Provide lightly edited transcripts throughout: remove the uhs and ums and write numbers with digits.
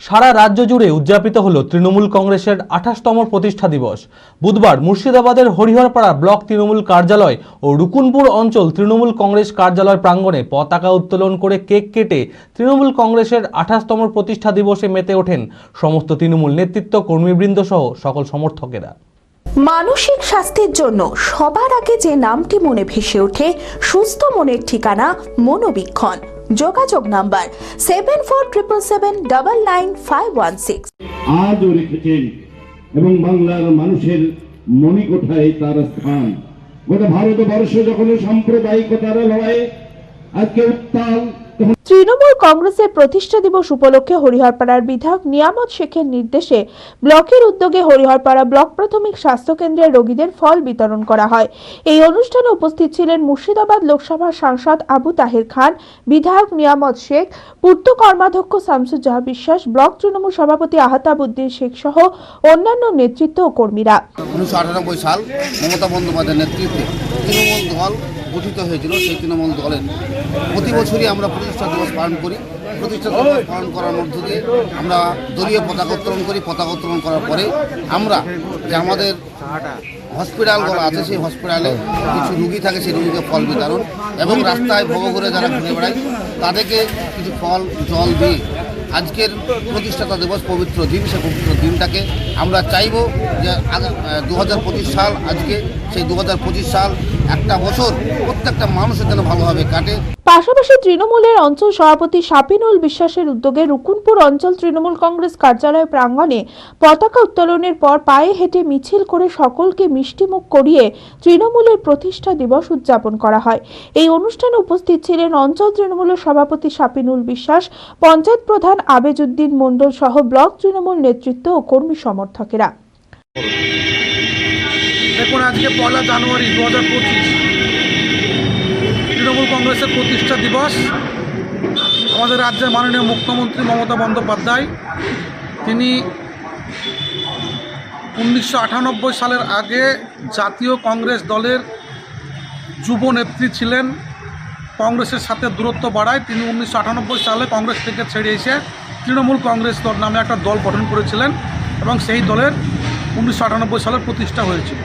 সারা রাজ্য জুড়ে উদযাপিত হলো তৃণমূল কংগ্রেসের 28তম প্রতিষ্ঠা দিবস। বুধবার মুর্শিদাবাদের হরিহরপাড়া ব্লক তৃণমূল কার্যালয় ও রুকুনপুর অঞ্চল তৃণমূল কংগ্রেস কার্যালয় প্রাঙ্গণে পতাকা উত্তোলন করে কেক কেটে তৃণমূল কংগ্রেসের 28তম প্রতিষ্ঠা দিবসে মেতে ওঠেন সমস্ত তৃণমূল নেতৃত্ব, কর্মীবৃন্দ সহ সকল সমর্থকেরা। মানসিক স্বাস্থ্যের জন্য সবার আগে যে নামটি মনে ভেসে ওঠে, সুস্থ মনের ঠিকানা মনোবীক্ষণ। যোগাযোগ নাম্বার 7477799516। আজও রেখেছেন এবং বাংলার মানুষের মণিকোঠায় তার স্থান। গোটা ভারতবর্ষ যখন সাম্প্রদায়িকতার লড়াইয়ে আজকে উত্তাল, তৃণমূল কংগ্রেসের প্রতিষ্ঠা দিবস উপলক্ষে হরিহরপাড়ার বিধায়ক নিয়ামত শেখের নির্দেশে ব্লকের উদ্যোগে হরিহরপাড়া ব্লক প্রাথমিক স্বাস্থ্য কেন্দ্রের রোগীদের ফল বিতরণ করা হয়। এই অনুষ্ঠানে উপস্থিত ছিলেন মুর্শিদাবাদ লোকসভার সাংসদ আবু তাহের খান, বিধায়ক নিয়ামত শেখ, পূর্ত কর্মাধ্যক্ষ শামসুজ্জাহা বিশ্বাস, ব্লক তৃণমূল সভাপতি আহতাবউদ্দিন শেখ সহ অন্যান্য নেতৃত্ব ও কর্মীরা। 1998 সাল মমতা বন্দ্যোপাধ্যায়ের নেতৃত্বে তৃণমূল দল গঠিত হয়েছিল। সেই তৃণমূল দলের প্রতি বছরই আমরা প্রতিষ্ঠা দিবস পালন করি। প্রতিষ্ঠা দিবস পালন করার মধ্য দিয়ে আমরা দলীয় পতাকা উত্তোলন করি। পতাকা উত্তোলন করার পরে আমরা যে আমাদের হসপিটালগুলো আছে, সেই হসপিটালে কিছু রুগী থাকে, সেই রুগীকে ফল বিতরণ এবং রাস্তায় ভব করে যারা ঘুরে বেড়ায় তাদেরকে কিছু ফল জল দিয়ে আজকের প্রতিষ্ঠাতা দিবস পবিত্র দিন, সে পবিত্র দিনটাকে আমরা চাইব যে 2025 সাল আজকে, সেই 2025 সাল একটা বছর প্রত্যেকটা মানুষের জন্য ভালোভাবে কাটে। পাশাপাশি তৃণমূলের অঞ্চল সভাপতি শাপিনুল বিশ্বাসের উদ্যোগে রুকুনপুর অঞ্চল তৃণমূল কংগ্রেস কার্যালয় প্রাঙ্গণে পতাকা উত্তোলনের পর পায়ে হেঁটে মিছিল করে সকলকে মিষ্টিমুখ করিয়ে তৃণমূলের প্রতিষ্ঠা দিবস উদযাপন করা হয়। এই অনুষ্ঠানে উপস্থিত ছিলেন অঞ্চল তৃণমূলের সভাপতি শাপিনুল বিশ্বাস, পঞ্চায়েত প্রধান আবেজউদ্দিন মণ্ডল সহ ব্লক তৃণমূল নেতৃত্ব ও কর্মী সমর্থকেরা। দেখুন, আজকে 1 জানুয়ারি 2025 তৃণমূল কংগ্রেসের প্রতিষ্ঠা দিবস। আমাদের রাজ্যের মাননীয় মুখ্যমন্ত্রী মমতা বন্দ্যোপাধ্যায়, তিনি 1998 সালের আগে জাতীয় কংগ্রেস দলের যুব নেত্রী ছিলেন। কংগ্রেসের সাথে দূরত্ব বাড়ায় তিনি 1998 সালে কংগ্রেস থেকে ছেড়ে এসে তৃণমূল কংগ্রেস দল নামে একটা দল গঠন করেছিলেন এবং সেই দলের 1998 সালের প্রতিষ্ঠা হয়েছিল।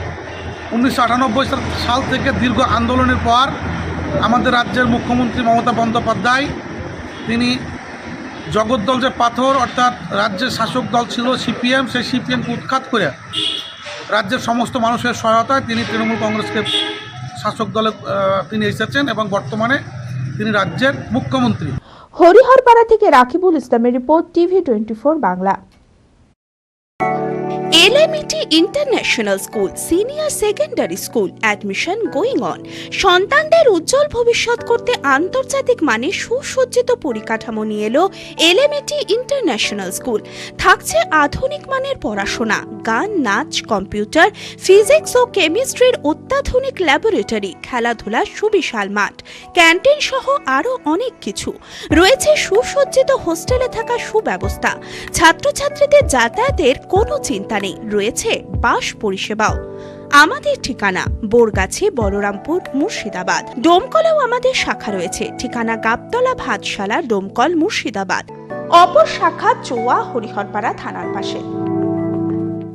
1998 সাল থেকে দীর্ঘ আন্দোলনের পর আমাদের রাজ্যের মুখ্যমন্ত্রী মমতা বন্দ্যোপাধ্যায়, তিনি জগদ্দল যে পাথর অর্থাৎ রাজ্যের শাসক দল ছিল সিপিএম, সেই সিপিএমকে উৎখাত করে রাজ্যের সমস্ত মানুষের সহায়তায় তিনি তৃণমূল কংগ্রেসকে শাসক দলে তিনি এসেছেন এবং বর্তমানে তিনি রাজ্যের মুখ্যমন্ত্রী। হরিহরপাড়া থেকে রাকিবুল ইসলামের report, TV24 Bangla. LMET International School Senior Secondary School admission going on. সন্তানদের উজ্জ্বল ভবিষ্যৎ করতে আন্তর্জাতিক মানের সুসজ্জিত পরিকাঠামো নিয়ে এলো LMET International School। থাকছে আধুনিক মানের পড়াশোনা, গান, নাচ, কম্পিউটার, ফিজিক্স ও কেমিস্ট্রির অত্যাধুনিক ল্যাবরেটরি, খেলাধুলার সুবিশাল মাঠ, ক্যান্টিন সহ আরও অনেক কিছু। রয়েছে সুসজ্জিত হোস্টেলে থাকা সুব্যবস্থা। ছাত্রছাত্রীদের যাতায়াতের কোনো চিন্তা নেই, রয়েছে বাস পরিষেবাও। আমাদের ঠিকানা বোরগাছি, বলরামপুর, মুর্শিদাবাদ। ডোমকলেও আমাদের শাখা রয়েছে। ঠিকানা গাবতলা ভাতশালা, ডোমকল, মুর্শিদাবাদ। অপর শাখা চোয়া, হরিহরপাড়া থানার পাশে।